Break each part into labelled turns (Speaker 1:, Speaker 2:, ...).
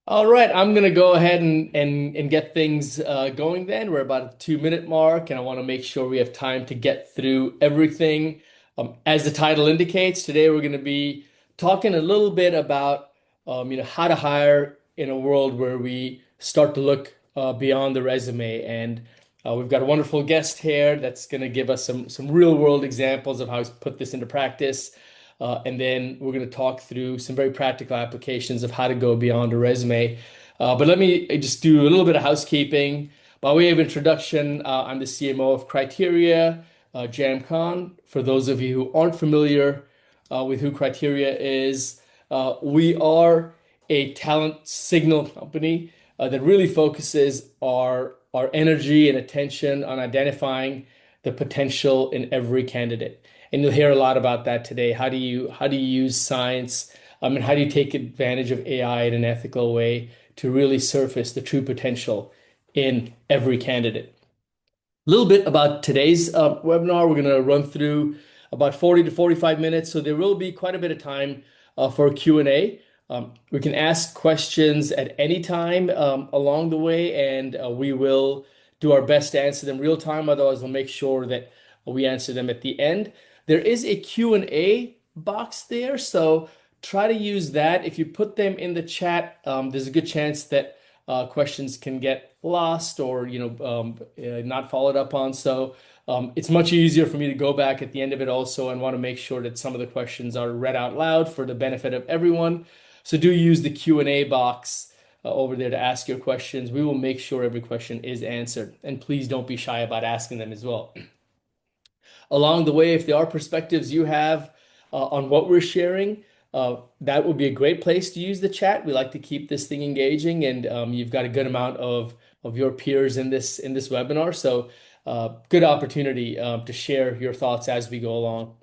Speaker 1: All right, I'm gonna go ahead and get things going then. We're about a 2 minute mark, and I want to make sure we have time to get through everything. As the title indicates, today we're gonna be talking a little bit about how to hire in a world where we start to look beyond the resume. And we've got a wonderful guest here that's gonna give us some real world examples of how he's put this into practice. And then we're going to talk through some very practical applications of how to go beyond a resume. But let me just do a little bit of housekeeping. By way of introduction, I'm the CMO of Criteria, Jam Khan. For those of you who aren't familiar with who Criteria is, we are a talent signal company that really focuses our energy and attention on identifying the potential in every candidate. And you'll hear a lot about that today. How do you use science, and how do you take advantage of AI in an ethical way to really surface the true potential in every candidate? A little bit about today's webinar. We're going to run through about 40 to 45 minutes, so there will be quite a bit of time for Q&A. We can ask questions at any time along the way, and we will do our best to answer them real time. Otherwise, we'll make sure that we answer them at the end. There is a Q&A box there, so try to use that. If you put them in the chat, there's a good chance that questions can get lost or not followed up on. So it's much easier for me to go back at the end of it also and want to make sure that some of the questions are read out loud for the benefit of everyone. So do use the Q&A box over there to ask your questions. We will make sure every question is answered, and please don't be shy about asking them as well. Along the way, if there are perspectives you have on what we're sharing, that would be a great place to use the chat. We like to keep this thing engaging, and you've got a good amount of your peers in this webinar. So good opportunity to share your thoughts as we go along.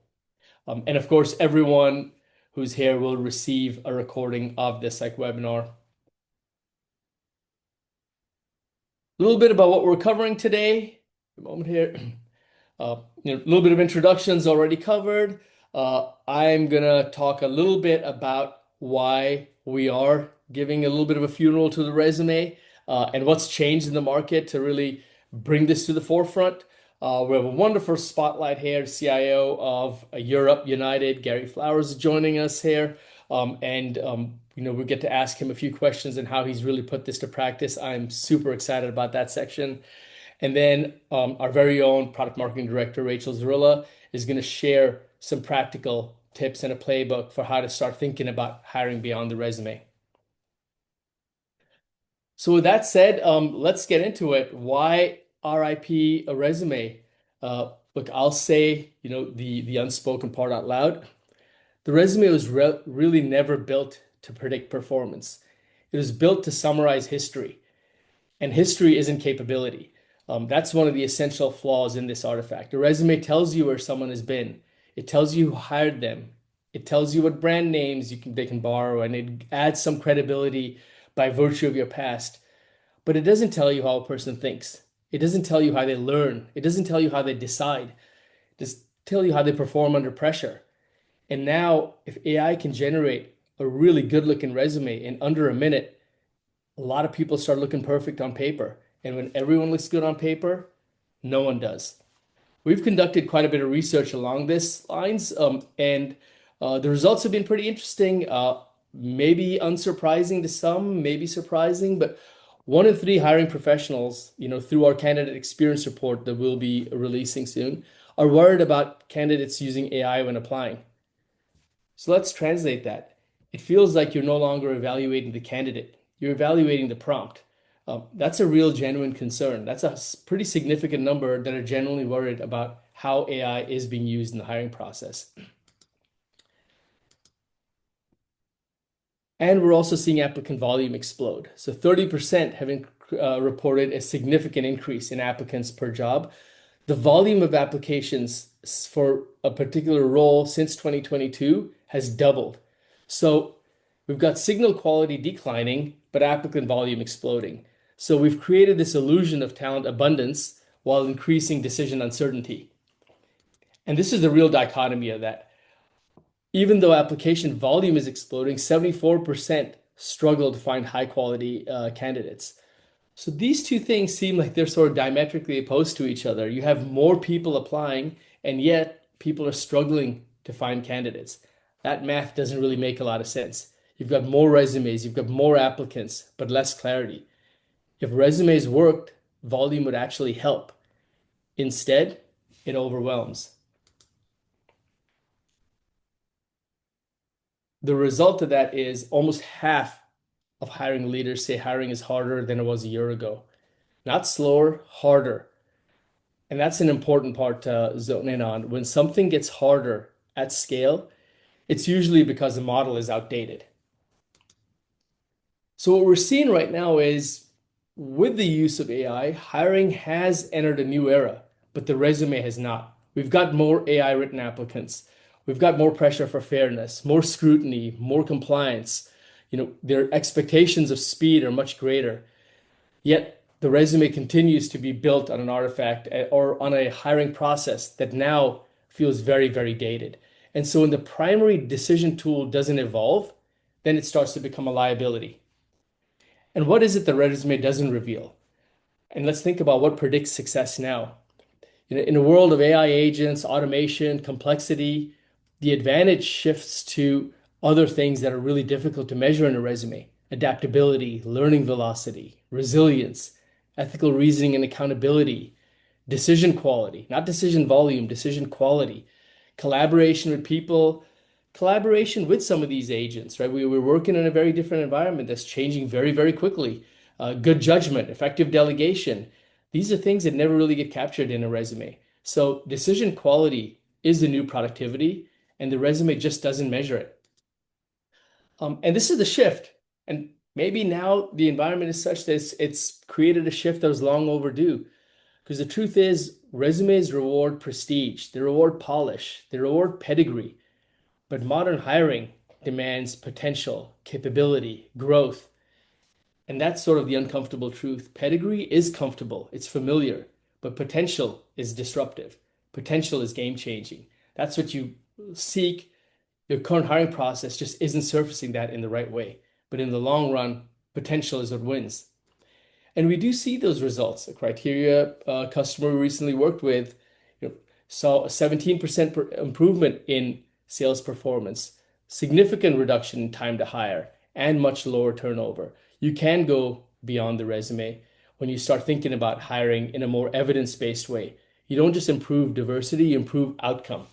Speaker 1: And of course, everyone who's here will receive a recording of this webinar. A little bit about what we're covering today. A moment here. A little bit of introductions already covered. I'm gonna talk a little bit about why we are giving a little bit of a funeral to the resume, and what's changed in the market to really bring this to the forefront. We have a wonderful spotlight here, CIO of Europe United, Gary Flowers, is joining us here. We get to ask him a few questions and how he's really put this to practice. I'm super excited about that section. And then our very own product marketing director, Rachel Zarilla, is going to share some practical tips and a playbook for how to start thinking about hiring beyond the resume. So with that said, let's get into it. Why RIP a resume? Look, I'll say, the unspoken part out loud. The resume was really never built to predict performance. It was built to summarize history. And history isn't capability. That's one of the essential flaws in this artifact. A resume tells you where someone has been. It tells you who hired them. It tells you what brand names they can borrow, and it adds some credibility by virtue of your past. But it doesn't tell you how a person thinks. It doesn't tell you how they learn. It doesn't tell you how they decide. It just tell you how they perform under pressure. And now, if AI can generate a really good-looking resume in under a minute, a lot of people start looking perfect on paper. And when everyone looks good on paper, no one does. We've conducted quite a bit of research along this lines, and the results have been pretty interesting. Maybe unsurprising to some, maybe surprising, but 1 in 3 hiring professionals, through our candidate experience report that we'll be releasing soon, are worried about candidates using AI when applying. So let's translate that. It feels like you're no longer evaluating the candidate, you're evaluating the prompt. That's a real genuine concern. That's a pretty significant number that are genuinely worried about how AI is being used in the hiring process. And we're also seeing applicant volume explode. So 30% have reported a significant increase in applicants per job. The volume of applications for a particular role since 2022 has doubled. So we've got signal quality declining, but applicant volume exploding. So we've created this illusion of talent abundance while increasing decision uncertainty. And this is the real dichotomy of that. Even though application volume is exploding, 74% struggle to find high quality candidates. So these two things seem like they're sort of diametrically opposed to each other. You have more people applying, and yet people are struggling to find candidates. That math doesn't really make a lot of sense. You've got more resumes, you've got more applicants, but less clarity. If resumes worked, volume would actually help. Instead, it overwhelms. The result of that is almost half of hiring leaders say hiring is harder than it was a year ago. Not slower, harder. And that's an important part to zone in on. When something gets harder at scale, it's usually because the model is outdated. So what we're seeing right now is with the use of AI, hiring has entered a new era, but the resume has not. We've got more AI written applicants. We've got more pressure for fairness, more scrutiny, more compliance. Their expectations of speed are much greater. Yet the resume continues to be built on an artifact or on a hiring process that now feels very, very dated. And so when the primary decision tool doesn't evolve, then it starts to become a liability. And what is it the resume doesn't reveal? And let's think about what predicts success now. In a world of AI agents, automation, complexity, the advantage shifts to other things that are really difficult to measure in a resume: adaptability, learning velocity, resilience, ethical reasoning and accountability, decision quality, not decision volume, decision quality, collaboration with people, collaboration with some of these agents, right? We're working in a very different environment that's changing very, very quickly. Good judgment, effective delegation. These are things that never really get captured in a resume. So decision quality is the new productivity, and the resume just doesn't measure it. And this is the shift. And maybe now the environment is such that it's created a shift that was long overdue. Because the truth is, resumes reward prestige, they reward polish, they reward pedigree. But modern hiring demands potential, capability, growth. And that's sort of the uncomfortable truth. Pedigree is comfortable, it's familiar, but potential is disruptive. Potential is game changing. That's what you seek. Your current hiring process just isn't surfacing that in the right way. But in the long run, potential is what wins. And we do see those results. A Criteria customer we recently worked with, saw a 17% improvement in sales performance, significant reduction in time to hire, and much lower turnover. You can go beyond the resume when you start thinking about hiring in a more evidence-based way. You don't just improve diversity, you improve outcome.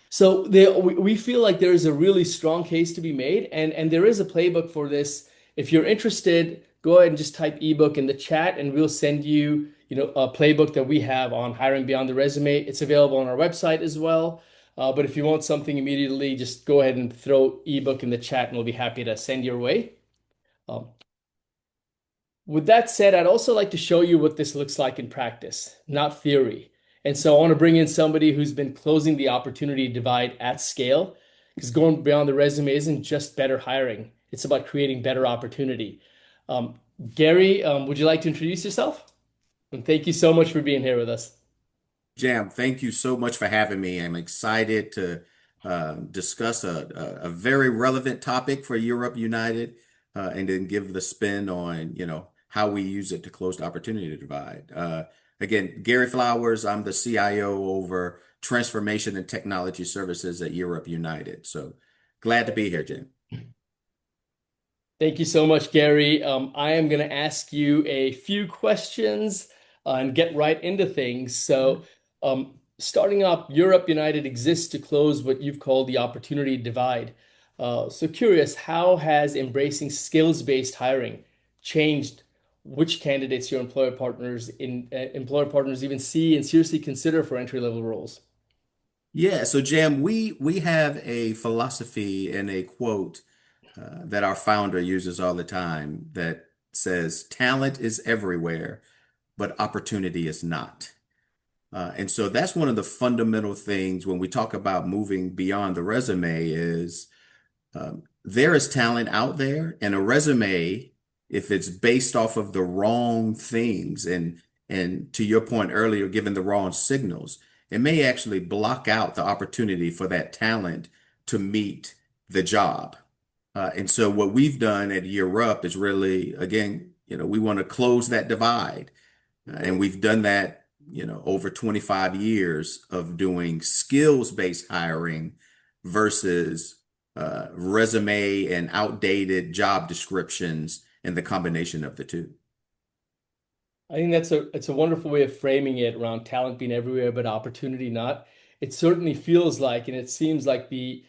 Speaker 1: So we feel like there is a really strong case to be made, and there is a playbook for this. If you're interested, go ahead and just type ebook in the chat, and we'll send you, a playbook that we have on hiring beyond the resume. It's available on our website as well. But if you want something immediately, just go ahead and throw ebook in the chat, and we'll be happy to send your way. Um, with that said, I'd also like to show you what this looks like in practice, not theory. And so I want to bring in somebody who's been closing the opportunity divide at scale, because going beyond the resume isn't just better hiring. It's about creating better opportunity. Um, Gary, would you like to introduce yourself? And thank you so much for being here with us.
Speaker 2: Jam, thank you so much for having me. I'm excited to discuss a very relevant topic for Europe United, and then give the spin on, how we use it to close the opportunity divide. Again, Gary Flowers, I'm the CIO over Transformation and Technology Services at Europe United. So glad to be here, Jam.
Speaker 1: Thank you so much, Gary. I am going to ask you a few questions and get right into things. So, starting up, Europe United exists to close what you've called the opportunity divide. So, curious, how has embracing skills-based hiring changed which candidates your employer partners even see and seriously consider for entry-level roles?
Speaker 2: Yeah, so Jam, we have a philosophy and a quote that our founder uses all the time that says, talent is everywhere, but opportunity is not. And so that's one of the fundamental things when we talk about moving beyond the resume is there is talent out there, and a resume, if it's based off of the wrong things and to your point earlier, given the wrong signals, it may actually block out the opportunity for that talent to meet the job. And so what we've done at Year Up is really, again, we want to close that divide. And we've done that, over 25 years of doing skills-based hiring versus resume and outdated job descriptions and the combination of the two.
Speaker 1: I think it's a wonderful way of framing it around talent being everywhere, but opportunity not. It certainly feels like, and it seems like the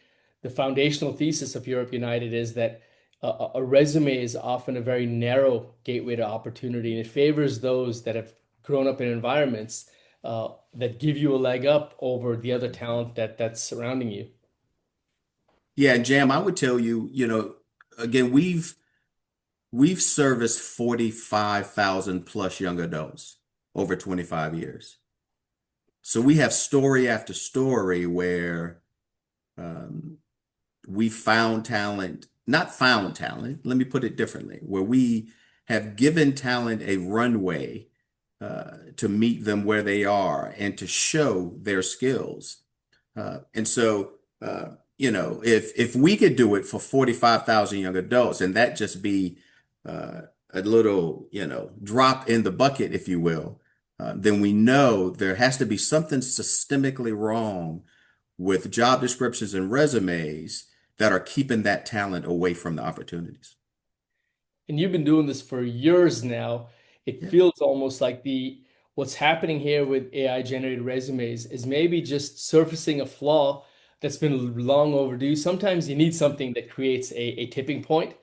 Speaker 1: foundational thesis of Europe United is that a resume is often a very narrow gateway to opportunity, and it favors those that have grown up in environments that give you a leg up over the other talent that's surrounding you.
Speaker 2: Yeah, and Jam, I would tell you, again, we've serviced 45,000 plus young adults over 25 years. So we have story after story where um, we found talent, not found talent, let me put it differently, where we have given talent a runway to meet them where they are and to show their skills. And so, if we could do it for 45,000 young adults, and that just be a little, drop in the bucket, if you will, then we know there has to be something systemically wrong with job descriptions and resumes that are keeping that talent away from the opportunities.
Speaker 1: And you've been doing this for years now. It
Speaker 2: Yeah.
Speaker 1: feels almost like the what's happening here with AI generated resumes is maybe just surfacing a flaw that's been long overdue. Sometimes you need something that creates a tipping point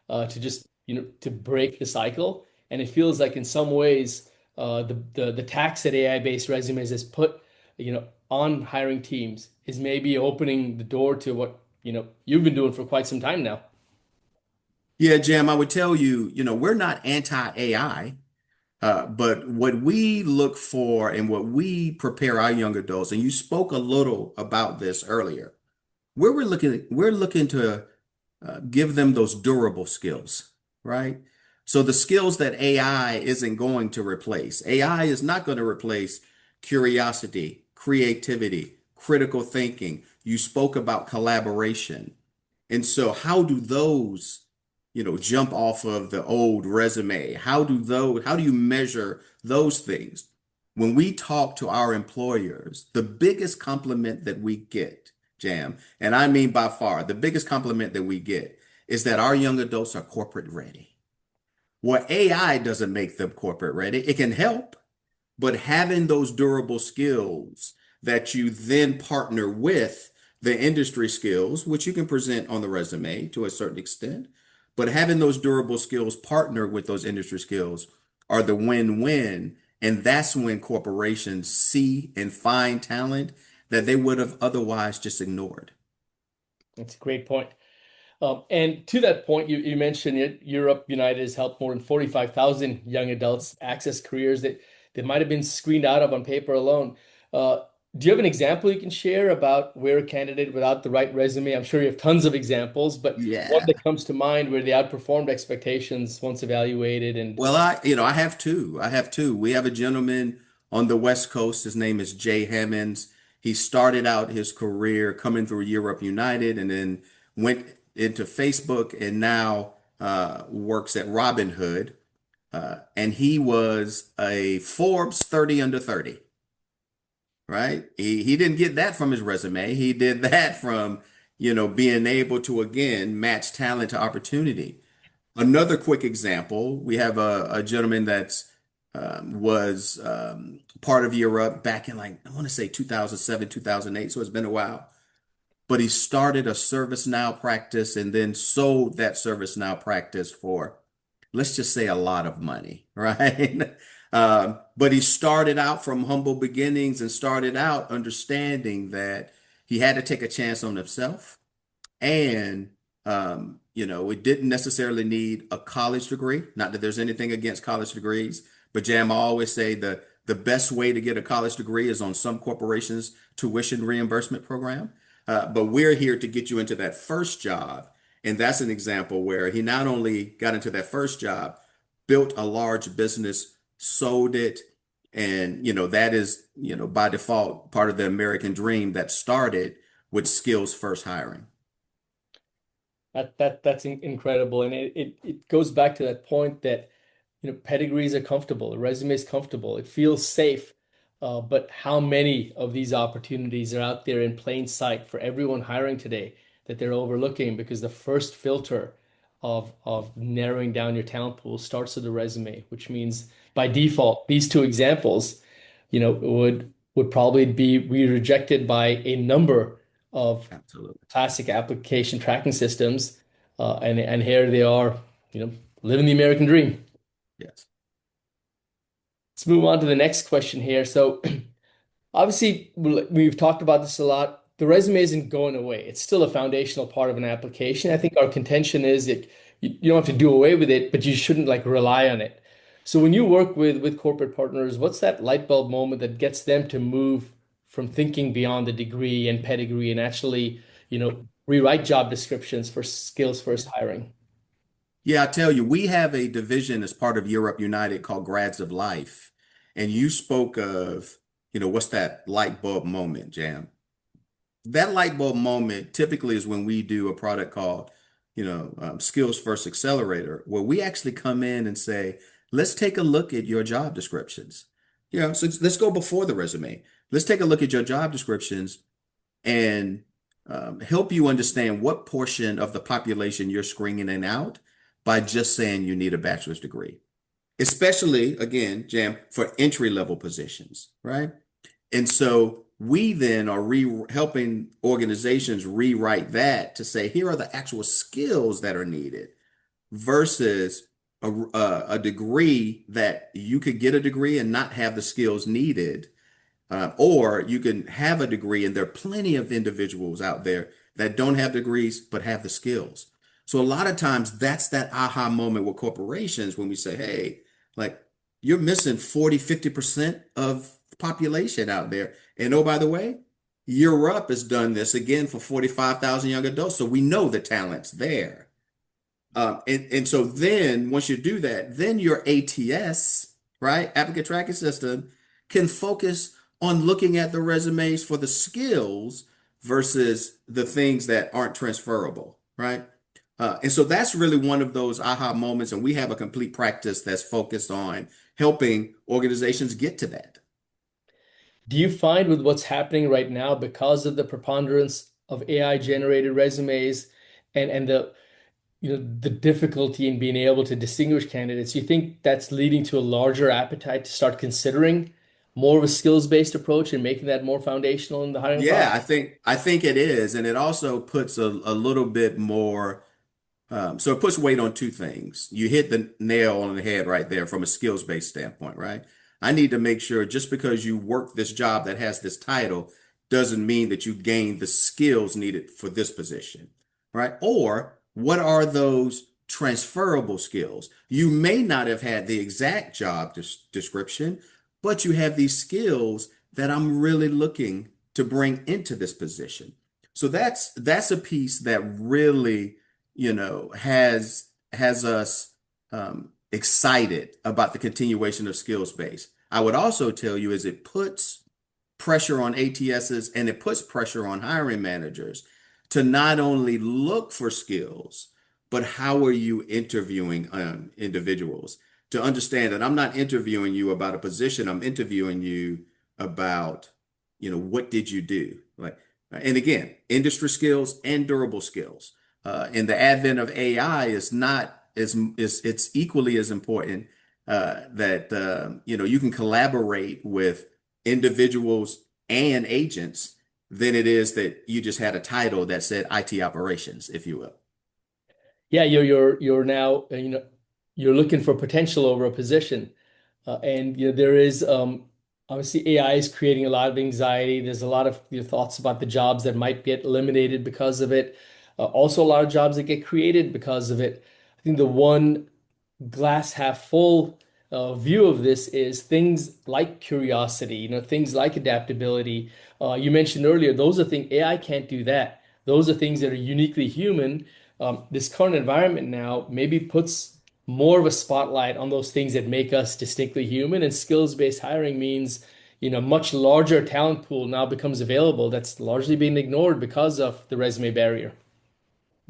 Speaker 1: to just, to break the cycle. And it feels like in some ways, the tax that AI-based resumes has put, on hiring teams is maybe opening the door to what, you've been doing for quite some time now.
Speaker 2: Yeah, Jim, I would tell you, we're not anti-AI. But what we look for and what we prepare our young adults, and you spoke a little about this earlier, we're looking to give them those durable skills, right? So the skills that AI isn't going to replace. AI is not going to replace curiosity, creativity, critical thinking. You spoke about collaboration. And so how do those, jump off of the old resume? How do you measure those things? When we talk to our employers, the biggest compliment that we get, Jam, and I mean by far, the biggest compliment that we get is that our young adults are corporate ready. Well, AI doesn't make them corporate ready. It can help, but having those durable skills that you then partner with the industry skills, which you can present on the resume to a certain extent, but having those durable skills partner with those industry skills are the win-win. And that's when corporations see and find talent that they would have otherwise just ignored.
Speaker 1: That's a great point. And to that point, you mentioned it, Europe United has helped more than 45,000 young adults access careers that they might have been screened out of on paper alone. Do you have an example you can share about where a candidate without the right resume? I'm sure you have tons of examples, but one
Speaker 2: Yeah.
Speaker 1: that comes to mind where they outperformed expectations once evaluated and
Speaker 2: Well, I have two. I have two. We have a gentleman on the West Coast. His name is Jay Hammonds. He started out his career coming through Europe United and then went into Facebook and now works at Robinhood. And he was a Forbes 30 under 30, right? He didn't get that from his resume. He did that from, being able to again match talent to opportunity. Another quick example, we have a gentleman that's was part of Europe back in like, I want to say 2007, 2008, so it's been a while. But he started a ServiceNow practice and then sold that ServiceNow practice for, let's just say, a lot of money, right? But he started out from humble beginnings and started out understanding that he had to take a chance on himself and, it didn't necessarily need a college degree. Not that there's anything against college degrees, but Jam, I always say the best way to get a college degree is on some corporations' tuition reimbursement program. But we're here to get you into that first job. And that's an example where he not only got into that first job, built a large business, sold it, and that is, by default, part of the American dream that started with skills first hiring.
Speaker 1: That's incredible, and it goes back to that point that pedigrees are comfortable, the resume is comfortable, it feels safe. But how many of these opportunities are out there in plain sight for everyone hiring today that they're overlooking because the first filter of narrowing down your talent pool starts with the resume, which means by default, these two examples, would probably be rejected by a number of
Speaker 2: Absolutely.
Speaker 1: classic application tracking systems. And here they are, living the American dream.
Speaker 2: Yes.
Speaker 1: Let's move on to the next question here. So obviously, we've talked about this a lot. The resume isn't going away. It's still a foundational part of an application. I think our contention is that you don't have to do away with it, but you shouldn't like rely on it. So when you work with corporate partners, what's that light bulb moment that gets them to move from thinking beyond the degree and pedigree and actually, rewrite job descriptions for skills first hiring?
Speaker 2: Yeah, I tell you, we have a division as part of Europe United called Grads of Life. And you spoke of, what's that light bulb moment, Jam? That light bulb moment typically is when we do a product called, Skills First Accelerator, where we actually come in and say, let's take a look at your job descriptions. So let's go before the resume. Let's take a look at your job descriptions and help you understand what portion of the population you're screening out by just saying you need a bachelor's degree, especially, again, Jam, for entry level positions, right? And so we then are helping organizations rewrite that to say, here are the actual skills that are needed versus a degree that you could get a degree and not have the skills needed, or you can have a degree, and there are plenty of individuals out there that don't have degrees but have the skills. So a lot of times that's that aha moment with corporations when we say, hey, like you're missing 40, 50% of the population out there. And oh, by the way, Europe has done this again for 45,000 young adults. So we know the talent's there. And so then once you do that, then your ATS, right, applicant tracking system, can focus on looking at the resumes for the skills versus the things that aren't transferable, right? And so that's really one of those aha moments. And we have a complete practice that's focused on helping organizations get to that.
Speaker 1: Do you find with what's happening right now, because of the preponderance of AI generated resumes and the the difficulty in being able to distinguish candidates, you think that's leading to a larger appetite to start considering more of a skills-based approach and making that more foundational in the hiring
Speaker 2: Yeah,
Speaker 1: process?
Speaker 2: I think it is. And it also puts a little bit more. So it puts weight on two things. You hit the nail on the head right there from a skills-based standpoint, right? I need to make sure just because you work this job that has this title doesn't mean that you gain the skills needed for this position, right? Or what are those transferable skills? You may not have had the exact job description, but you have these skills that I'm really looking to bring into this position. So that's a piece that really has us excited about the continuation of skills base. I would also tell you is it puts pressure on ATSs and it puts pressure on hiring managers to not only look for skills, but how are you interviewing individuals to understand that I'm not interviewing you about a position, I'm interviewing you about, what did you do? Like, and again, industry skills and durable skills. And the advent of AI is not is it's equally as important that you can collaborate with individuals and agents than it is that you just had a title that said IT operations, if you will.
Speaker 1: Yeah, you're now you're looking for potential over a position. And there is obviously AI is creating a lot of anxiety. There's a lot of thoughts about the jobs that might get eliminated because of it. Also, a lot of jobs that get created because of it. I think the one glass half full view of this is things like curiosity, things like adaptability. You mentioned earlier, those are things AI can't do that. Those are things that are uniquely human. This current environment now maybe puts more of a spotlight on those things that make us distinctly human, and skills-based hiring means, much larger talent pool now becomes available that's largely being ignored because of the resume barrier.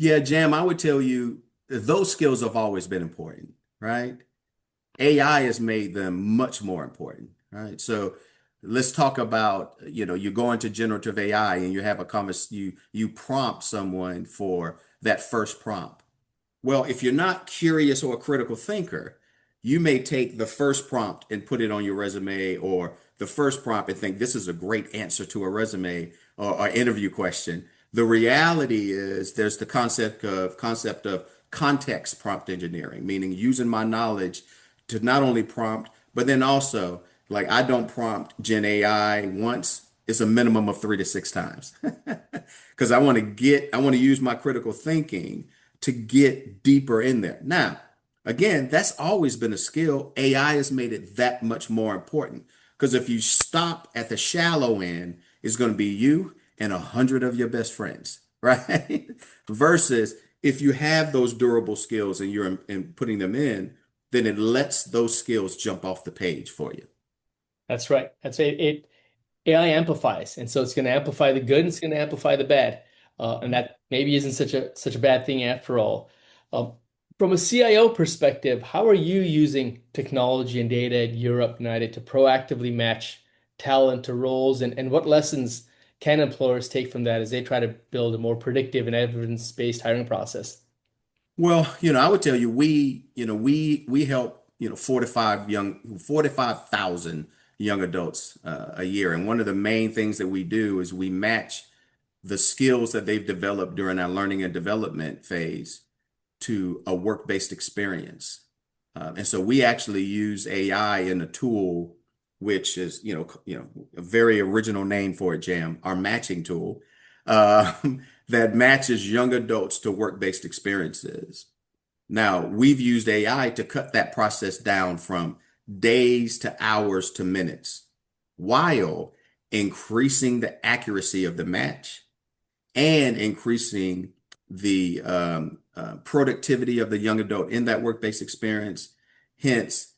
Speaker 2: Yeah, Jam, I would tell you those skills have always been important, right? AI has made them much more important, right? So let's talk about, you go into generative AI and you have a you prompt someone for that first prompt. Well, if you're not curious or a critical thinker, you may take the first prompt and put it on your resume, or the first prompt and think this is a great answer to a resume or interview question. The reality is there's the concept of context prompt engineering, meaning using my knowledge to not only prompt, but then also like I don't prompt Gen AI once. It's a minimum of 3 to 6 times because I want to use my critical thinking to get deeper in there. Now, again, that's always been a skill. AI has made it that much more important because if you stop at the shallow end, it's going to be you and 100 of your best friends, right? Versus if you have those durable skills and you're putting them in, then it lets those skills jump off the page for you.
Speaker 1: That's right. That's it. AI amplifies, and so it's going to amplify the good, and it's going to amplify the bad, and that maybe isn't such a bad thing after all. Um, from a CIO perspective, how are you using technology and data at Europe United to proactively match talent to roles, and what lessons can employers take from that as they try to build a more predictive and evidence-based hiring process?
Speaker 2: Well, I would tell you we help, 45,000 young adults a year. And one of the main things that we do is we match the skills that they've developed during our learning and development phase to a work-based experience. And so we actually use AI in a tool, which is, a very original name for it, Jam, our matching tool, uh, that matches young adults to work-based experiences. Now, we've used AI to cut that process down from days to hours to minutes, while increasing the accuracy of the match and increasing the productivity of the young adult in that work-based experience, hence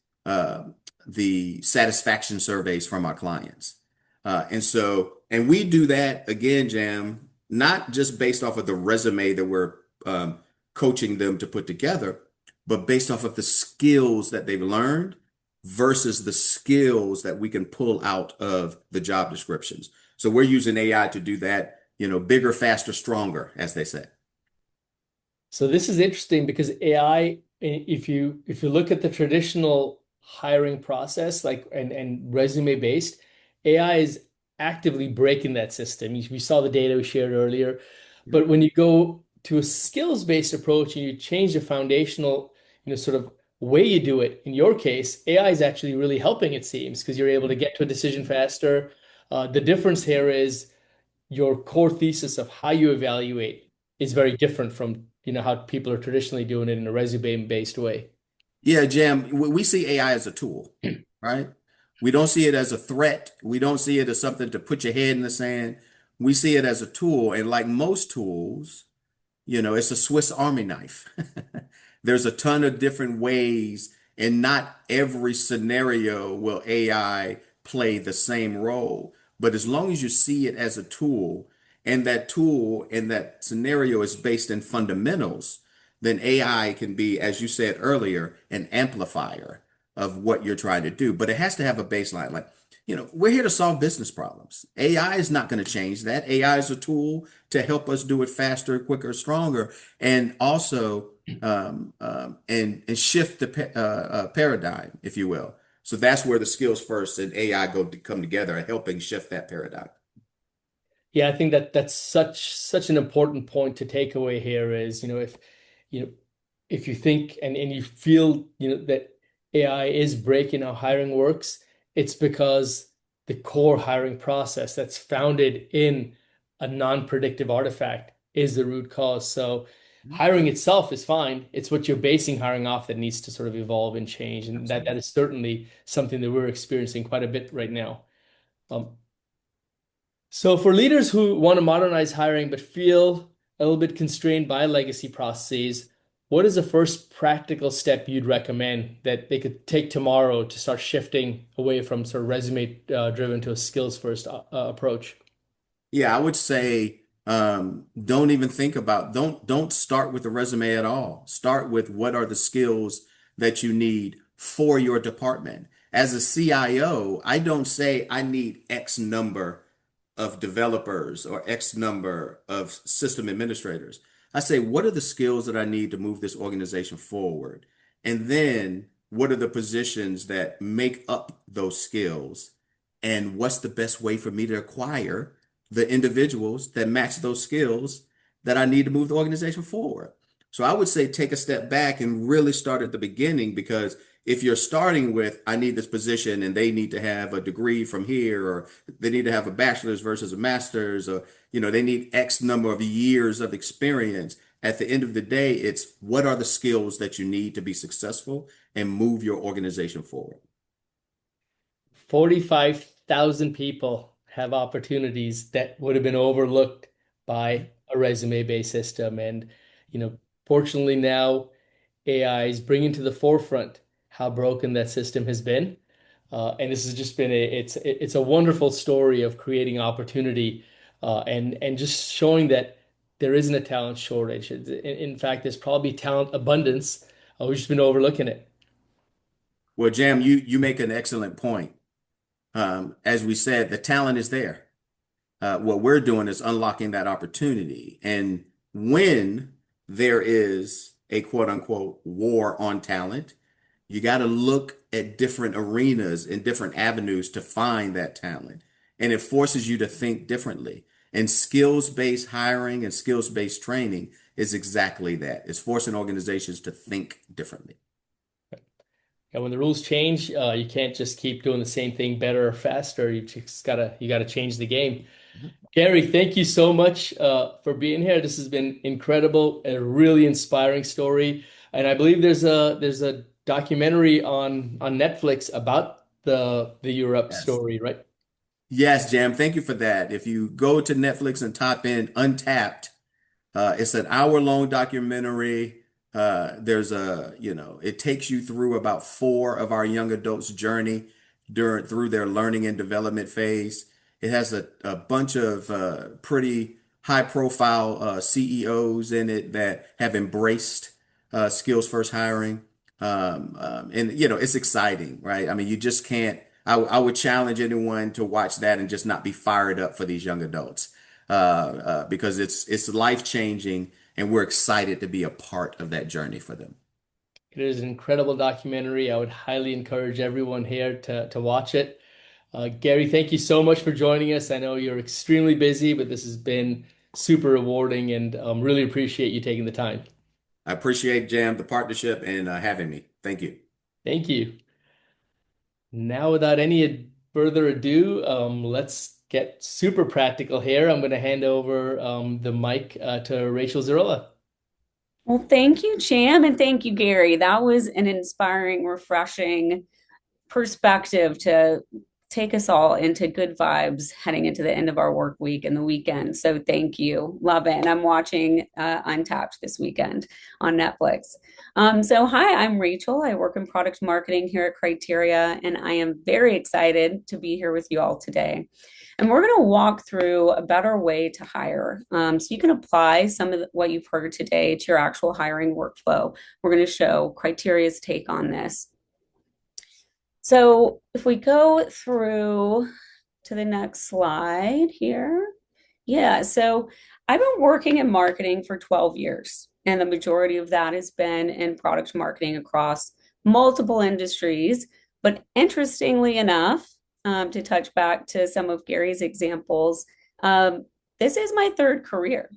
Speaker 2: the satisfaction surveys from our clients. And we do that again, Jam, not just based off of the resume that we're coaching them to put together, but based off of the skills that they've learned versus the skills that we can pull out of the job descriptions. So we're using AI to do that, bigger, faster, stronger, as they say.
Speaker 1: So this is interesting because AI, if you look at the traditional hiring process, like and resume based, AI is actively breaking that system. We saw the data we shared earlier, but when you go to a skills based approach and you change the foundational, sort of way you do it, in your case, AI is actually really helping, it seems, because you're able to get to a decision faster. The difference here is your core thesis of how you evaluate is very different from how people are traditionally doing it in a resume-based way.
Speaker 2: Yeah, Jam, we see AI as a tool, right? We don't see it as a threat. We don't see it as something to put your head in the sand. We see it as a tool. And like most tools, it's a Swiss Army knife. There's a ton of different ways, and not every scenario will AI play the same role. But as long as you see it as a tool and that scenario is based in fundamentals, then AI can be, as you said earlier, an amplifier of what you're trying to do. But it has to have a baseline. Like, we're here to solve business problems. AI is not going to change that. AI is a tool to help us do it faster, quicker, stronger, and also and shift the paradigm, if you will. So that's where the skills first and AI go to come together, helping shift that paradigm.
Speaker 1: Yeah, I think that's such an important point to take away here is, you know, if you think and you feel, that AI is breaking how hiring works, it's because the core hiring process that's founded in a non-predictive artifact is the root cause. So hiring itself is fine. It's what you're basing hiring off that needs to sort of evolve and change. And that
Speaker 2: Absolutely.
Speaker 1: is certainly something that we're experiencing quite a bit right now. Um, so for leaders who want to modernize hiring but feel a little bit constrained by legacy processes, what is the first practical step you'd recommend that they could take tomorrow to start shifting away from sort of resume driven to a skills first approach?
Speaker 2: Yeah, I would say Don't even think about, don't start with the resume at all. Start with what are the skills that you need for your department. As a CIO, I don't say I need X number of developers or X number of system administrators. I say, what are the skills that I need to move this organization forward? And then what are the positions that make up those skills? And what's the best way for me to acquire the individuals that match those skills that I need to move the organization forward? So I would say take a step back and really start at the beginning, because if you're starting with, I need this position and they need to have a degree from here, or they need to have a bachelor's versus a master's, or, they need X number of years of experience. At the end of the day, it's what are the skills that you need to be successful and move your organization forward.
Speaker 1: 45,000 people have opportunities that would have been overlooked by a resume-based system. And, fortunately now AI is bringing to the forefront how broken that system has been. And this has just been it's a wonderful story of creating opportunity, and just showing that there isn't a talent shortage. In fact, there's probably talent abundance. We've just been overlooking it.
Speaker 2: Well, Jam, you make an excellent point. As we said, the talent is there. What we're doing is unlocking that opportunity. And when there is a quote unquote war on talent, you got to look at different arenas and different avenues to find that talent. And it forces you to think differently. And skills-based hiring and skills-based training is exactly that. It's forcing organizations to think differently.
Speaker 1: And when the rules change, you can't just keep doing the same thing better or faster. You gotta change the game. Gary, thank you so much for being here. This has been incredible, a really inspiring story. And I believe there's a documentary on Netflix about the Europe
Speaker 2: Yes.
Speaker 1: story, right?
Speaker 2: Yes, Jam. Thank you for that. If you go to Netflix and type in Untapped, it's an hour-long documentary. It takes you through about four of our young adults' journey through their learning and development phase. It has a bunch of pretty high-profile CEOs in it that have embraced skills first hiring. And it's exciting, right? I mean, you just can't. I would challenge anyone to watch that and just not be fired up for these young adults, because it's life changing, and we're excited to be a part of that journey for them.
Speaker 1: It is an incredible documentary. I would highly encourage everyone here to watch it. Gary, thank you so much for joining us. I know you're extremely busy, but this has been super rewarding, and really appreciate you taking the time.
Speaker 2: I appreciate, Jam, the partnership and having me. Thank you.
Speaker 1: Thank you. Now, without any further ado, let's get super practical here. I'm going to hand over the mic to Rachel Zerilla.
Speaker 3: Well, thank you, Cham, and thank you, Gary. That was an inspiring, refreshing perspective to take us all into good vibes heading into the end of our work week and the weekend. So thank you. Love it. And I'm watching Untapped this weekend on Netflix. So hi, I'm Rachel. I work in product marketing here at Criteria, and I am very excited to be here with you all today. And we're going to walk through a better way to hire. So you can apply some of what you've heard today to your actual hiring workflow. We're going to show Criteria's take on this. So if we go through to the next slide here. Yeah, so I've been working in marketing for 12 years, and the majority of that has been in product marketing across multiple industries. But interestingly enough, to touch back to some of Gary's examples, this is my third career,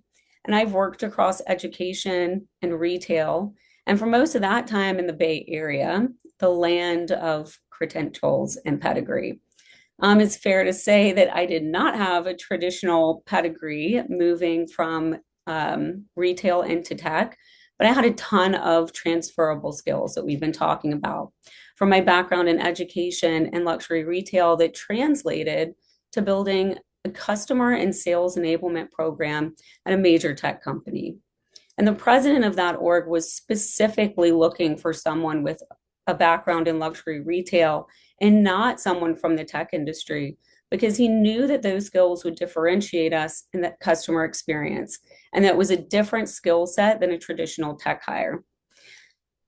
Speaker 3: and I've worked across education and retail. And for most of that time in the Bay Area, the land of credentials and pedigree. It's fair to say that I did not have a traditional pedigree moving from retail into tech, but I had a ton of transferable skills that we've been talking about from my background in education and luxury retail that translated to building a customer and sales enablement program at a major tech company. And the president of that org was specifically looking for someone with a background in luxury retail and not someone from the tech industry because he knew that those skills would differentiate us in the customer experience. And that was a different skill set than a traditional tech hire.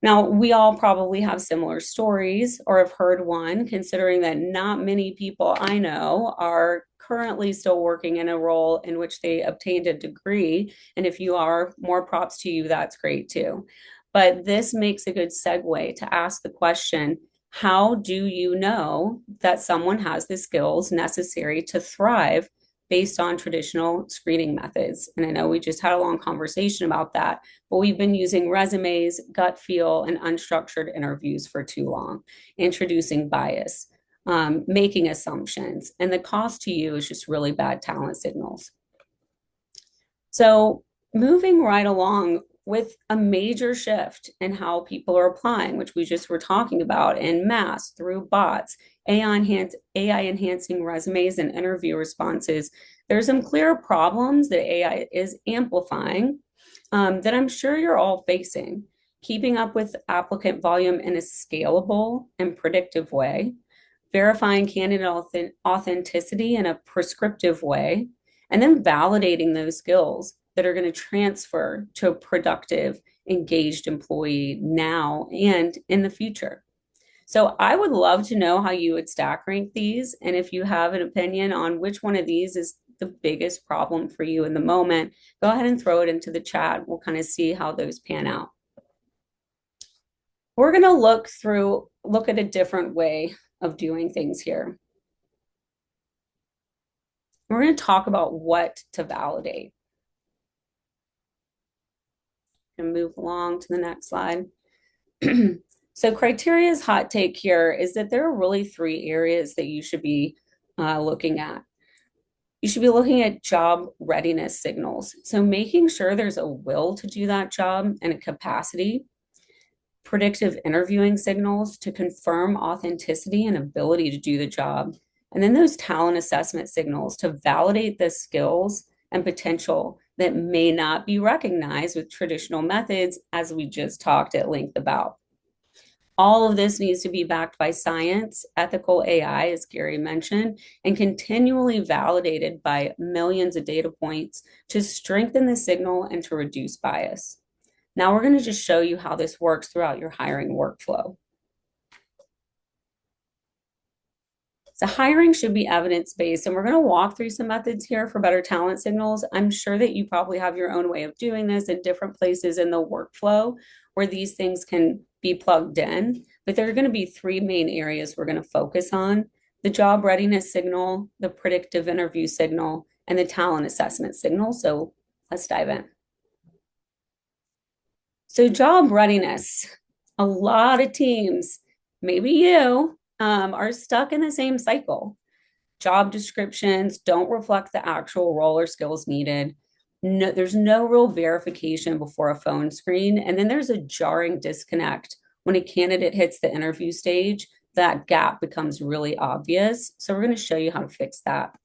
Speaker 3: Now, we all probably have similar stories or have heard one, considering that not many people I know are currently still working in a role in which they obtained a degree. And if you are, more props to you, that's great too. But this makes a good segue to ask the question, how do you know that someone has the skills necessary to thrive based on traditional screening methods? And I know we just had a long conversation about that, but we've been using resumes, gut feel, and unstructured interviews for too long, introducing bias, making assumptions, and the cost to you is just really bad talent signals. So moving right along with a major shift in how people are applying, which we just were talking about in mass through bots, AI enhancing resumes and interview responses, there's some clear problems that AI is amplifying that I'm sure you're all facing. Keeping up with applicant volume in a scalable and predictive way, verifying candidate authenticity in a prescriptive way, and then validating those skills that are going to transfer to a productive, engaged employee now and in the future. So I would love to know how you would stack rank these. And if you have an opinion on which one of these is the biggest problem for you in the moment, go ahead and throw it into the chat. We'll kind of see how those pan out. We're going to look at a different way of doing things here. We're going to talk about what to validate. And move along to the next slide. So Criteria's hot take here is that there are really three areas that you should be looking at. You should be looking at job readiness signals. So making sure there's a will to do that job and a capacity. Predictive interviewing signals to confirm authenticity and ability to do the job. And then those talent assessment signals to validate the skills and potential that may not be recognized with traditional methods, as we just talked at length about. All of this needs to be backed by science, ethical AI, as Gary mentioned, and continually validated by millions of data points to strengthen the signal and to reduce bias. Now we're going to just show you how this works throughout your hiring workflow. So hiring should be evidence-based, and we're going to walk through some methods here for better talent signals. I'm sure that you probably have your own way of doing this in different places in the workflow where these things can be plugged in, but there are going to be three main areas we're going to focus on: the job readiness signal, the predictive interview signal, and the talent assessment signal. So let's dive in. So job readiness, a lot of teams, maybe you, are stuck in the same cycle. Job descriptions don't reflect the actual role or skills needed. No, there's no real verification before a phone screen. And then there's a jarring disconnect when a candidate hits the interview stage. That gap becomes really obvious. So we're going to show you how to fix that.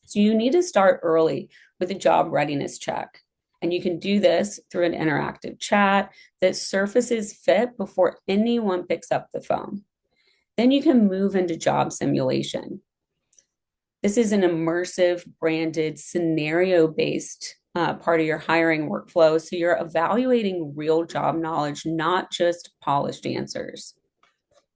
Speaker 3: So you need to start early with a job readiness check. And you can do this through an interactive chat that surfaces fit before anyone picks up the phone. Then you can move into job simulation. This is an immersive, branded, scenario-based part of your hiring workflow. So you're evaluating real job knowledge, not just polished answers.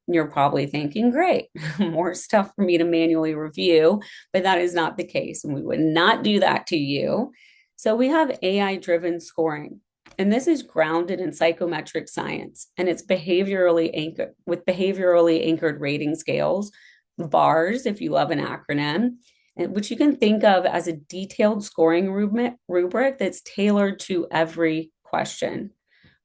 Speaker 3: And you're probably thinking, great, more stuff for me to manually review, but that is not the case. And we would not do that to you. So we have AI-driven scoring. And this is grounded in psychometric science, and it's behaviorally anchored with behaviorally anchored rating scales, bars, if you love an acronym, which you can think of as a detailed scoring rubric that's tailored to every question,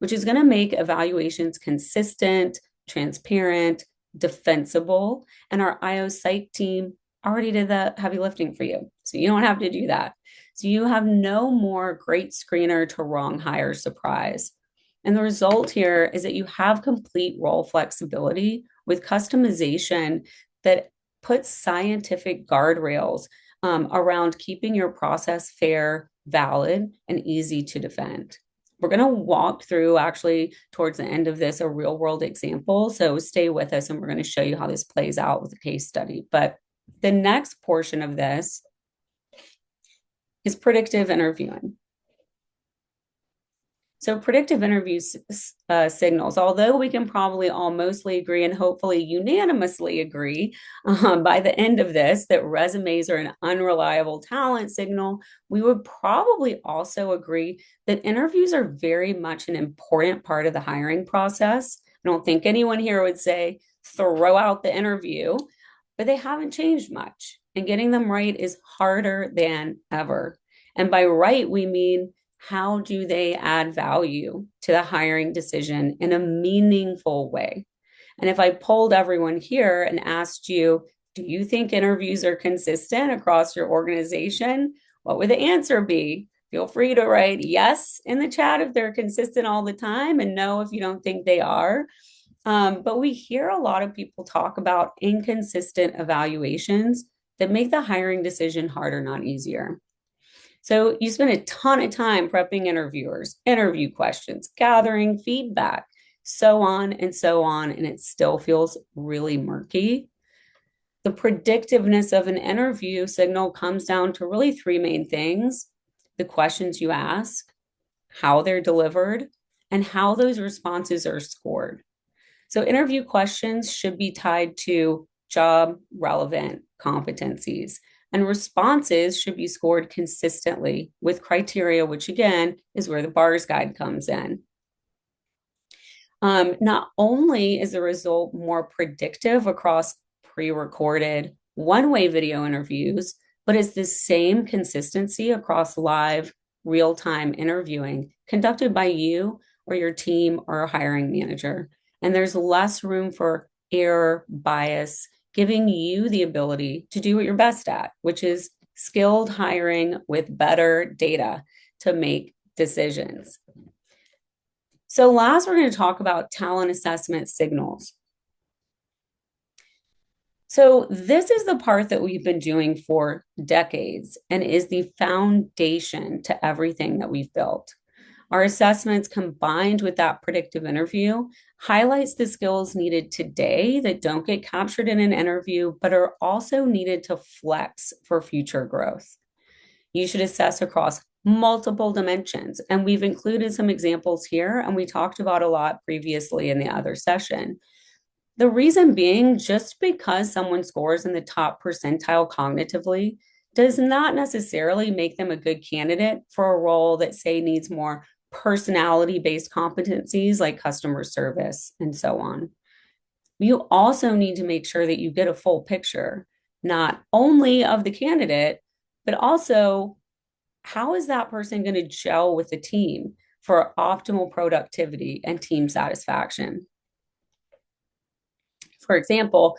Speaker 3: which is going to make evaluations consistent, transparent, defensible. And our IO Psych team already did the heavy lifting for you. So you don't have to do that. So you have no more great screener to wrong hire surprise. And the result here is that you have complete role flexibility with customization that puts scientific guardrails around keeping your process fair, valid, and easy to defend. We're going to walk through, actually, towards the end of this, a real world example. So stay with us, and we're going to show you how this plays out with a case study. But The next portion of this is predictive interviewing. So predictive interview signals, although we can probably all mostly agree and hopefully unanimously agree by the end of this that resumes are an unreliable talent signal, we would probably also agree that interviews are very much an important part of the hiring process. I don't think anyone here would say throw out the interview, but they haven't changed much. And getting them right is harder than ever. And by right, we mean how do they add value to the hiring decision in a meaningful way? And if I polled everyone here and asked you, do you think interviews are consistent across your organization? What would the answer be? Feel free to write yes in the chat if they're consistent all the time, and no if you don't think they are. But we hear a lot of people talk about inconsistent evaluations that make the hiring decision harder, not easier. So you spend a ton of time prepping interviewers, interview questions, gathering feedback, so on and so on, and it still feels really murky. The predictiveness of an interview signal comes down to really three main things: the questions you ask, how they're delivered, and how those responses are scored. So interview questions should be tied to job relevant competencies, and responses should be scored consistently with criteria, which again is where the bars guide comes in. Not only is the result more predictive across pre-recorded one-way video interviews, but it's the same consistency across live real-time interviewing conducted by you or your team or a hiring manager. And there's less room for error, bias, giving you the ability to do what you're best at, which is skilled hiring with better data to make decisions. So last, we're going to talk about talent assessment signals. So this is the part that we've been doing for decades and is the foundation to everything that we've built. Our assessments combined with that predictive interview highlights the skills needed today that don't get captured in an interview, but are also needed to flex for future growth. You should assess across multiple dimensions, and we've included some examples here, and we talked about a lot previously in the other session. The reason being, just because someone scores in the top percentile cognitively does not necessarily make them a good candidate for a role that, say, needs more personality-based competencies like customer service and so on. You also need to make sure that you get a full picture, not only of the candidate, but also how is that person going to gel with the team for optimal productivity and team satisfaction. For example,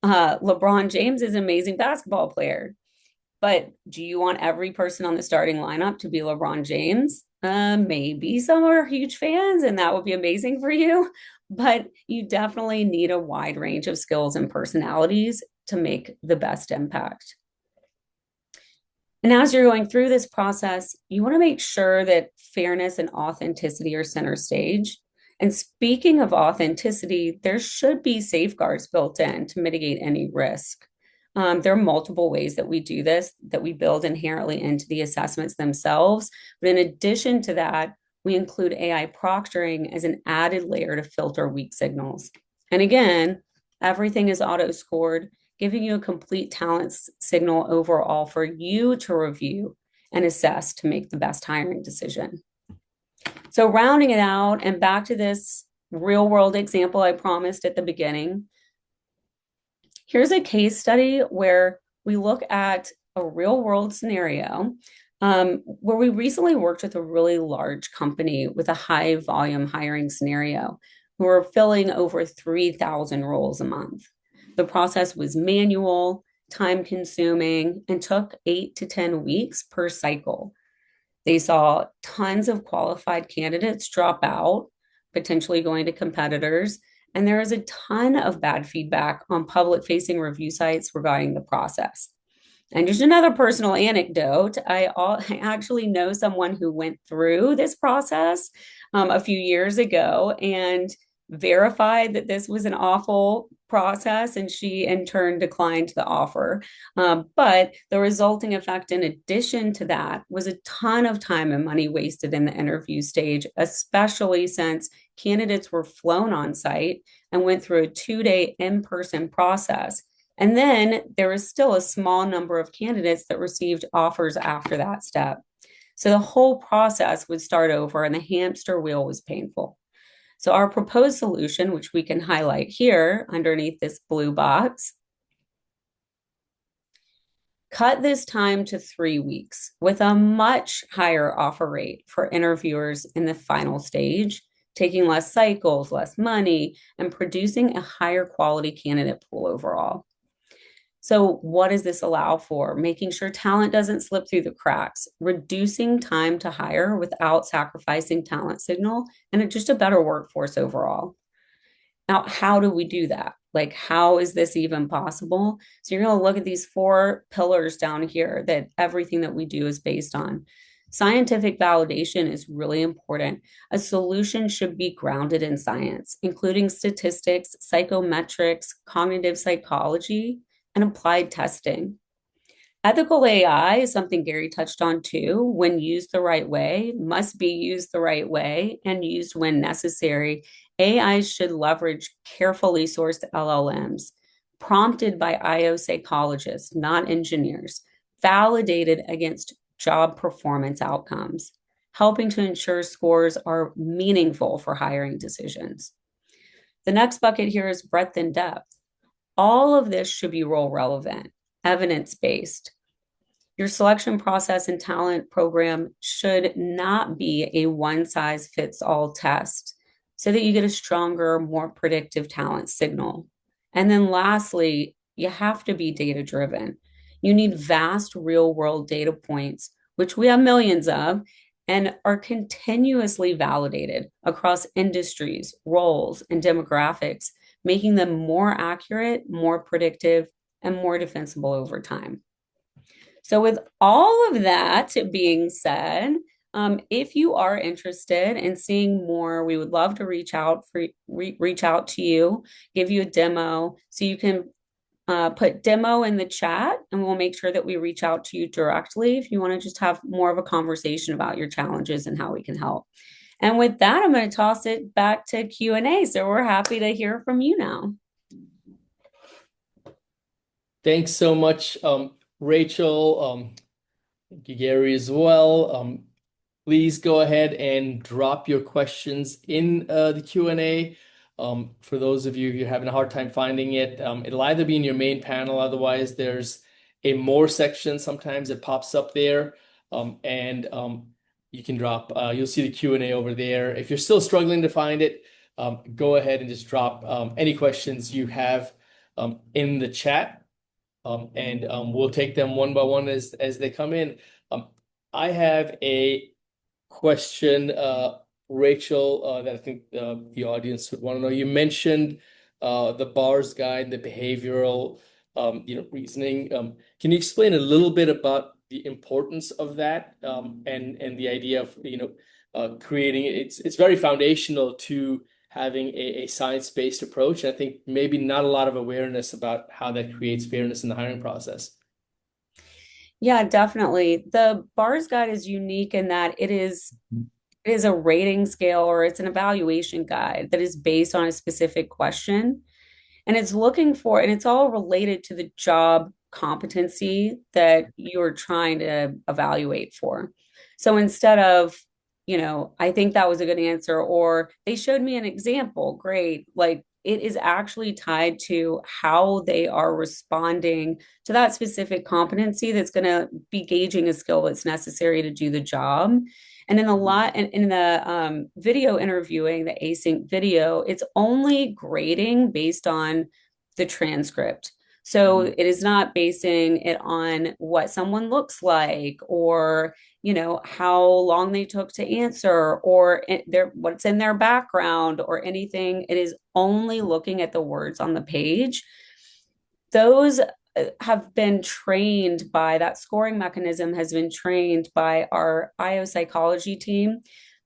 Speaker 3: LeBron James is an amazing basketball player, but do you want every person on the starting lineup to be LeBron James? Maybe some are huge fans and that would be amazing for you, but you definitely need a wide range of skills and personalities to make the best impact. And as you're going through this process, you want to make sure that fairness and authenticity are center stage. And speaking of authenticity, there should be safeguards built in to mitigate any risk. There are multiple ways that we do this, that we build inherently into the assessments themselves. But in addition to that, we include AI proctoring as an added layer to filter weak signals. And again, everything is auto-scored, giving you a complete talent signal overall for you to review and assess to make the best hiring decision. So rounding it out and back to this real world example I promised at the beginning, here's a case study where we look at a real world scenario where we recently worked with a really large company with a high volume hiring scenario who were filling over 3,000 roles a month. The process was manual, time consuming, and took 8 to 10 weeks per cycle. They saw tons of qualified candidates drop out, potentially going to competitors, and there is a ton of bad feedback on public-facing review sites regarding the process. And just another personal anecdote, I actually know someone who went through this process a few years ago, and verified that this was an awful process, and she in turn declined the offer. But the resulting effect, in addition to that, was a ton of time and money wasted in the interview stage, especially since candidates were flown on site and went through a 2-day in-person process. And then there was still a small number of candidates that received offers after that step. So the whole process would start over, and the hamster wheel was painful. So our proposed solution, which we can highlight here underneath this blue box, cut this time to 3 weeks with a much higher offer rate for interviewers in the final stage, taking less cycles, less money, and producing a higher quality candidate pool overall. So what does this allow for? Making sure talent doesn't slip through the cracks, reducing time to hire without sacrificing talent signal, and just a better workforce overall. Now, how do we do that? Like, how is this even possible? So you're going to look at these 4 pillars down here that everything that we do is based on. Scientific validation is really important. A solution should be grounded in science, including statistics, psychometrics, cognitive psychology, and applied testing. Ethical AI is something Gary touched on too. When used the right way, must be used the right way and used when necessary. AI should leverage carefully sourced LLMs, prompted by IO psychologists, not engineers, validated against job performance outcomes, helping to ensure scores are meaningful for hiring decisions. The next bucket here is breadth and depth. All of this should be role relevant, evidence-based. Your selection process and talent program should not be a one-size-fits-all test so that you get a stronger, more predictive talent signal. And then lastly, you have to be data-driven. You need vast real-world data points, which we have millions of, and are continuously validated across industries, roles, and demographics, making them more accurate, more predictive, and more defensible over time. So with all of that being said, if you are interested in seeing more, we would love to reach out to you, give you a demo, so you can put demo in the chat, and we'll make sure that we reach out to you directly if you want to just have more of a conversation about your challenges and how we can help. And with that, I'm going to toss it back to Q&A. So we're happy to hear from you now.
Speaker 1: Thanks so much, Rachel. Thank you, Gary, as well. Please go ahead and drop your questions in the Q&A. For those of you who are having a hard time finding it, it'll either be in your main panel, otherwise there's a more section. Sometimes it pops up there, and you can drop, you'll see the Q&A over there. If you're still struggling to find it, go ahead and just drop any questions you have in the chat. And we'll take them one by one as they come in. I have a question, Rachel, that I think the audience would want to know. You mentioned the BARS guide, the behavioral, reasoning. Can you explain a little bit about the importance of that, and the idea of creating it? It's very foundational to having a science-based approach. I think maybe not a lot of awareness about how that creates fairness in the hiring process.
Speaker 3: Yeah, definitely. The BARS guide is unique in that it is a rating scale, or it's an evaluation guide that is based on a specific question. And it's looking for, and it's all related to the job competency that you're trying to evaluate for. So instead of, I think that was a good answer, or they showed me an example, great. Like, it is actually tied to how they are responding to that specific competency that's going to be gauging a skill that's necessary to do the job. And in the video interviewing, the async video, it's only grading based on the transcript. So it is not basing it on what someone looks like, or how long they took to answer, or what's in their background, or anything. It is only looking at the words on the page. Those have been trained by, that scoring mechanism has been trained by our IO psychology team,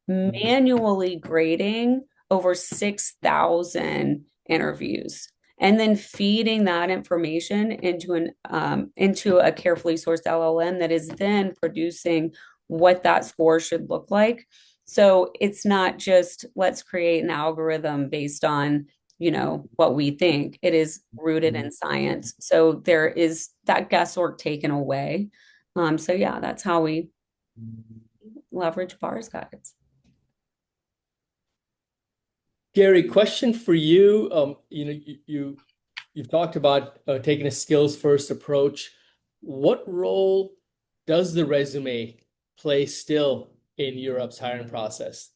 Speaker 3: manually grading over 6,000 interviews and then feeding that information into a carefully sourced LLM that is then producing what that score should look like. So it's not just let's create an algorithm based on what we think. It is rooted in science. So there is that guesswork taken away. So yeah, that's how we leverage bars guides.
Speaker 1: Gary, question for you. You've talked about taking a skills first approach. What role does the resume play still in Europe's hiring process?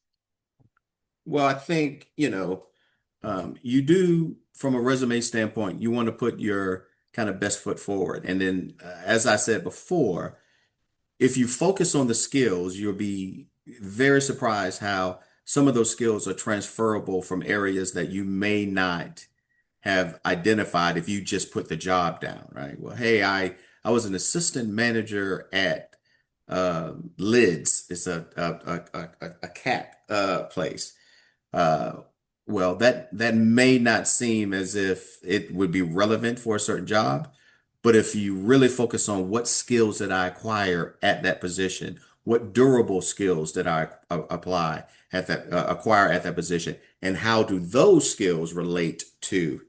Speaker 2: Well, I think, you do, from a resume standpoint, you want to put your kind of best foot forward. And then, as I said before, if you focus on the skills, you'll be very surprised how some of those skills are transferable from areas that you may not have identified if you just put the job down, right? Well, hey, I was an assistant manager at Lids. It's a cat place. Uh, well, that may not seem as if it would be relevant for a certain job, but if you really focus on what skills did I acquire at that position, what durable skills did I apply at that acquire at that position, and how do those skills relate to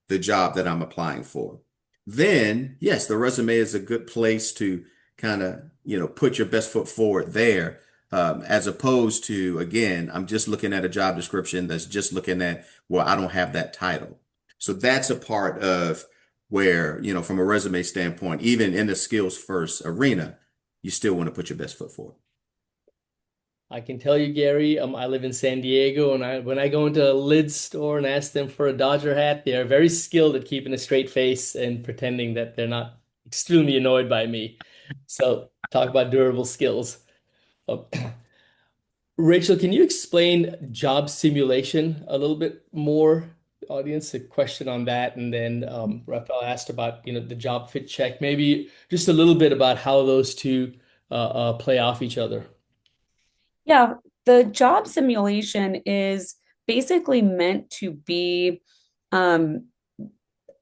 Speaker 2: the job that I'm applying for? Then, yes, the resume is a good place to kind of, put your best foot forward there, as opposed to, again, I'm just looking at a job description that's just looking at, well, I don't have that title. So that's a part of where, from a resume standpoint, even in the skills first arena, you still want to put your best foot forward.
Speaker 1: I can tell you, Gary, I live in San Diego, and when I go into a lid store and ask them for a Dodger hat, they are very skilled at keeping a straight face and pretending that they're not extremely annoyed by me. So talk about durable skills. Um, Rachel, can you explain job simulation a little bit more? Audience, a question on that, and then Rafael asked about the job fit check. Maybe just a little bit about how those two play off each other.
Speaker 3: Yeah, the job simulation is basically meant to be um,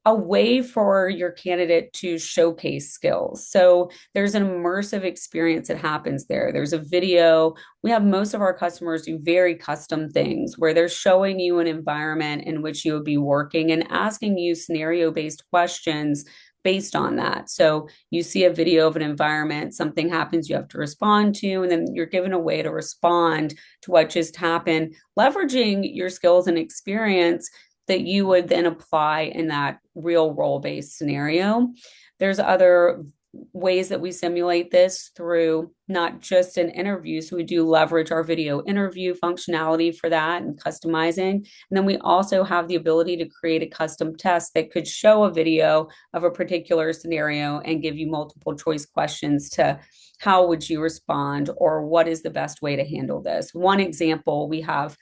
Speaker 3: a way for your candidate to showcase skills. So there's an immersive experience that happens there. There's a video. We have most of our customers do very custom things where they're showing you an environment in which you would be working and asking you scenario-based questions based on that. So you see a video of an environment, something happens, you have to respond to, and then you're given a way to respond to what just happened, leveraging your skills and experience that you would then apply in that real role-based scenario. There's other ways that we simulate this through not just an interview. So we do leverage our video interview functionality for that and customizing. And then we also have the ability to create a custom test that could show a video of a particular scenario and give you multiple choice questions to how would you respond or what is the best way to handle this. One example, we have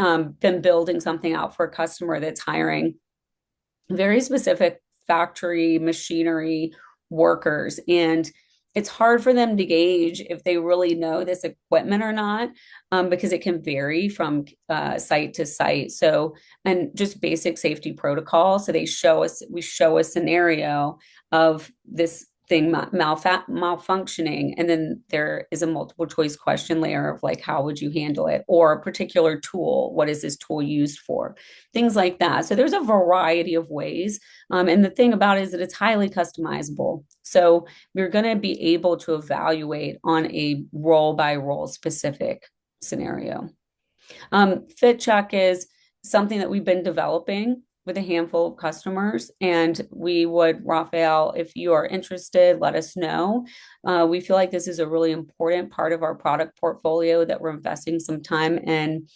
Speaker 3: been building something out for a customer that's hiring very specific factory machinery workers. And it's hard for them to gauge if they really know this equipment or not, because it can vary from site to site. So, and just basic safety protocol. So we show a scenario of this thing malfunctioning, and then there is a multiple choice question layer of like, how would you handle it, or a particular tool, what is this tool used for, things like that. So there's a variety of ways, and the thing about it is that it's highly customizable, so you're going to be able to evaluate on a role by role specific scenario. Fit check is something that we've been developing with a handful of customers. And we would, Raphael, if you are interested, let us know. We feel like this is a really important part of our product portfolio that we're investing some time in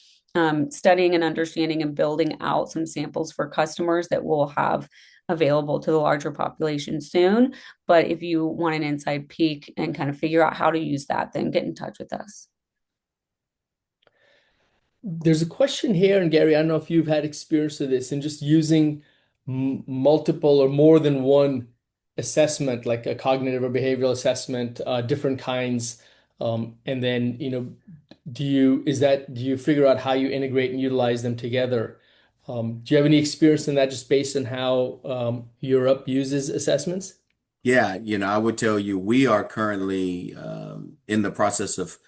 Speaker 3: studying and understanding and building out some samples for customers that we'll have available to the larger population soon. But if you want an inside peek and kind of figure out how to use that, then get in touch with us.
Speaker 1: There's a question here, and Gary, I don't know if you've had experience with this, and just using multiple or more than one assessment, like a cognitive or behavioral assessment, different kinds, and then do you figure out how you integrate and utilize them together? Do you have any experience in that just based on how Europe uses assessments?
Speaker 2: Yeah, I would tell you we are currently in the process of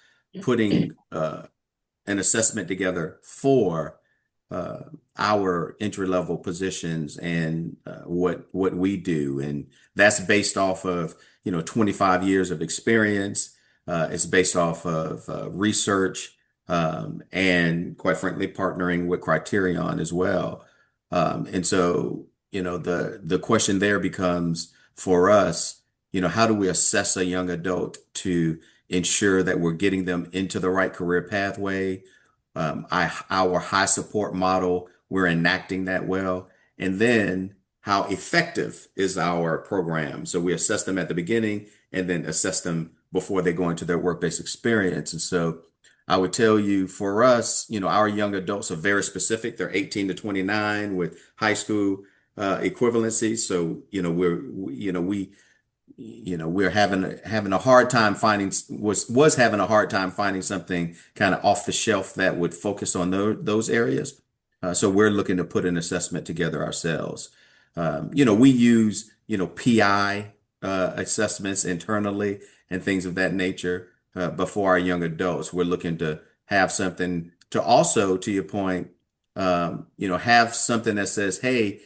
Speaker 2: putting an assessment together for uh, our entry level positions and what we do, and that's based off of 25 years of experience. It's based off of research and quite frankly partnering with Criterion as well. And so the question there becomes for us, how do we assess a young adult to ensure that we're getting them into the right career pathway. Our high support model, we're enacting that well. And then how effective is our program? So we assess them at the beginning and then assess them before they go into their work-based experience. And so I would tell you for us, our young adults are very specific. They're 18 to 29 with high school equivalency. So, we're having a hard time finding was having a hard time finding something kind of off the shelf that would focus on those areas. So we're looking to put an assessment together ourselves. We use PI assessments internally and things of that nature. But for our young adults, we're looking to have something to also, to your point, have something that says, "Hey,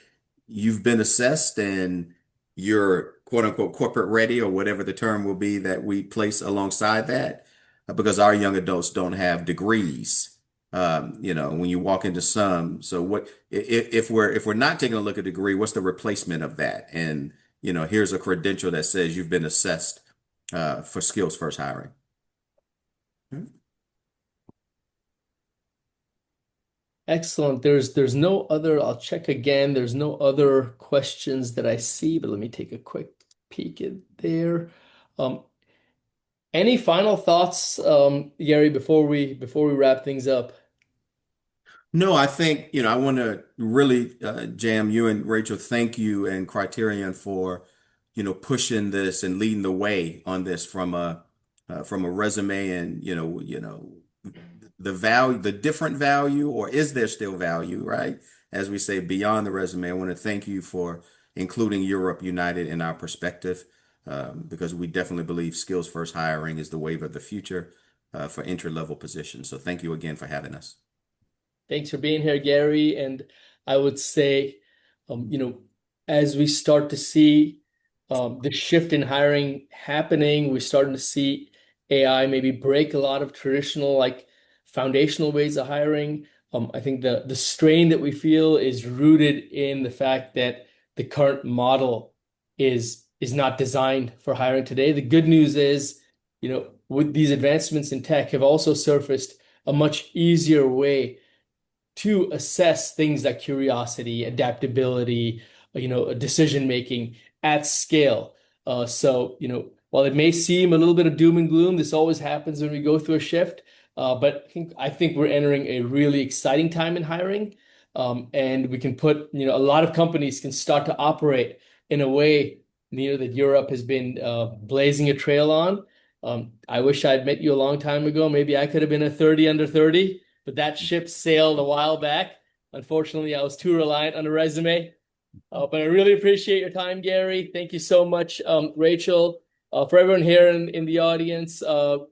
Speaker 2: you've been assessed and you're quote unquote corporate ready," or whatever the term will be that we place alongside that, because our young adults don't have degrees. When you walk into some, so if we're not taking a look at degree, what's the replacement of that? And here's a credential that says you've been assessed for skills first hiring.
Speaker 1: Excellent. There's no other, I'll check again. There's no other questions that I see, but let me take a quick peek at there. Um, any final thoughts, Gary, before we wrap things up?
Speaker 2: No, I think, I want to really, Jam, you and Rachel, thank you and Criterion for, pushing this and leading the way on this from a resume and, the value, the different value, or is there still value, right? As we say, beyond the resume. I want to thank you for including Europe United in our perspective, because we definitely believe skills first hiring is the wave of the future, for entry level positions. So thank you again for having us.
Speaker 1: Thanks for being here, Gary. And I would say, as we start to see the shift in hiring happening, we're starting to see AI maybe break a lot of traditional, like foundational ways of hiring. I think the strain that we feel is rooted in the fact that the current model is not designed for hiring today. The good news is, with these advancements in tech have also surfaced a much easier way to assess things like curiosity, adaptability, decision making at scale. So, while it may seem a little bit of doom and gloom, this always happens when we go through a shift. But I think we're entering a really exciting time in hiring. And we can put, a lot of companies can start to operate in a way, that Europe has been blazing a trail on. I wish I'd met you a long time ago. Maybe I could have been a 30 under 30, but that ship sailed a while back. Unfortunately, I was too reliant on a resume. But I really appreciate your time, Gary. Thank you so much, Rachel. For everyone here in the audience,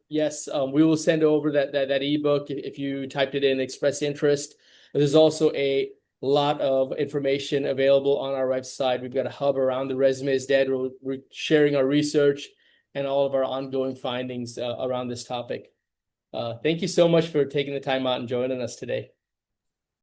Speaker 1: yes, we will send over that ebook if you typed it in, express interest. There's also a lot of information available on our website. We've got a hub around the resumes that we're sharing our research and all of our ongoing findings around this topic. Thank you so much for taking the time out and joining us today.